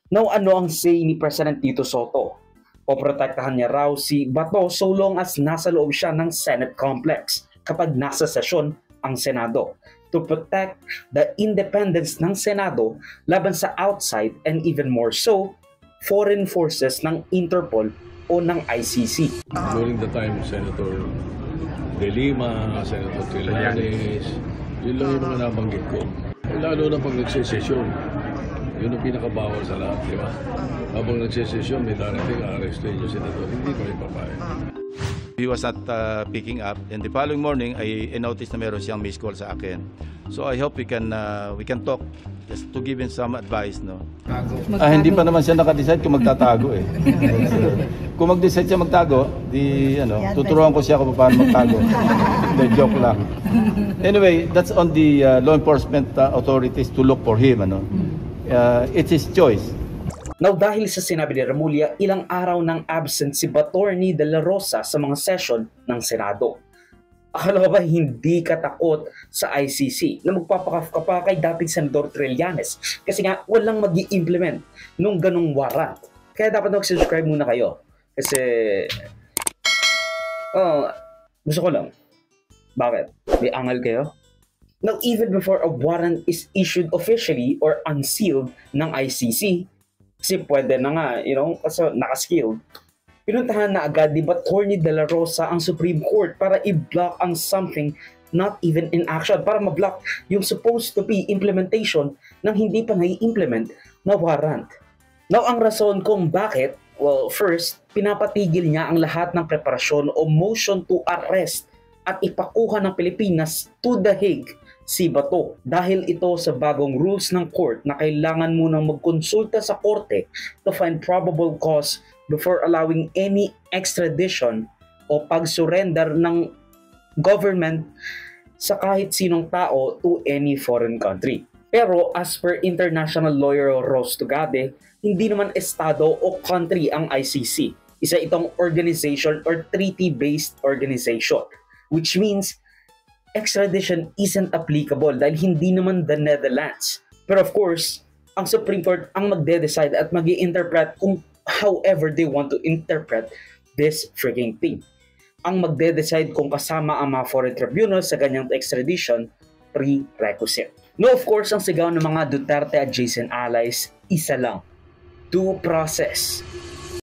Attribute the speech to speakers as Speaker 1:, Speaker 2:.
Speaker 1: Now, ano ang say ni President Tito Soto? Poprotektahan niya raw si Bato so long as nasa loob siya ng Senate complex kapag nasa sesyon ang Senado to protect the independence ng Senado laban sa outside and even more so, foreign forces ng Interpol o ng ICC.
Speaker 2: During the time, Senator De Lima, Senator Trillanes, yun lang yung mga nabanggit ko. Lalo na pag nagsesesyon, yun ang pinakabawal sa lahat, di ba? Habang nagsesesyon, may darating, arrestin yung Senator, hindi ko rin papayag.
Speaker 3: He was not picking up, and the following morning I noticed na meron siyang missed call sa akin. So I hope we can talk just to give him some advice, no. Hindi pa naman siya naka-decide kung magtatago eh. Kung mag-decide siya magtago, tuturuan ko siya kung paano magtago. The joke lang. Anyway, that's on the law enforcement authorities to look for him, ano. It's his choice.
Speaker 1: Now, dahil sa sinabi ni Remulla, ilang araw nang absent si Batorni de la Rosa sa mga session ng Senado. Akala ba hindi katakot sa ICC na magpapakafka pa kay dating Senador Trillanes kasi nga walang mag-i-implement nung ganung warrant. Kaya dapat mag-subscribe muna kayo kasi gusto ko lang. Bakit? May angal kayo? Now, even before a warrant is issued officially or unsealed ng ICC, kasi pwede na nga, kasi nakaskilled, pinuntahan na agad ni Batorni de la Rosa ang Supreme Court para i-block ang something not even in action, para ma-block yung supposed to be implementation ng hindi pa nai-implement na warrant. Now, ang rason kung bakit, well, first, pinapatigil niya ang lahat ng preparasyon o motion to arrest at ipakuha ng Pilipinas to the Hague si Bato dahil ito sa bagong rules ng court na kailangan munang magkonsulta sa korte to find probable cause before allowing any extradition o pag-surrender ng government sa kahit sinong tao to any foreign country. Pero as per international lawyer Ros Tugade, hindi naman estado o country ang ICC. Isa itong organization or treaty-based organization, which means extradition isn't applicable dahil hindi naman the Netherlands. Pero of course, ang Supreme Court ang magde-decide at mag-i-interpret kung however they want to interpret this freaking thing. Ang magde-decide kung kasama ang mga foreign tribunals sa ganyang extradition prerequisite. No, of course, ang sigaw ng mga Duterte adjacent allies, isa lang. Due process.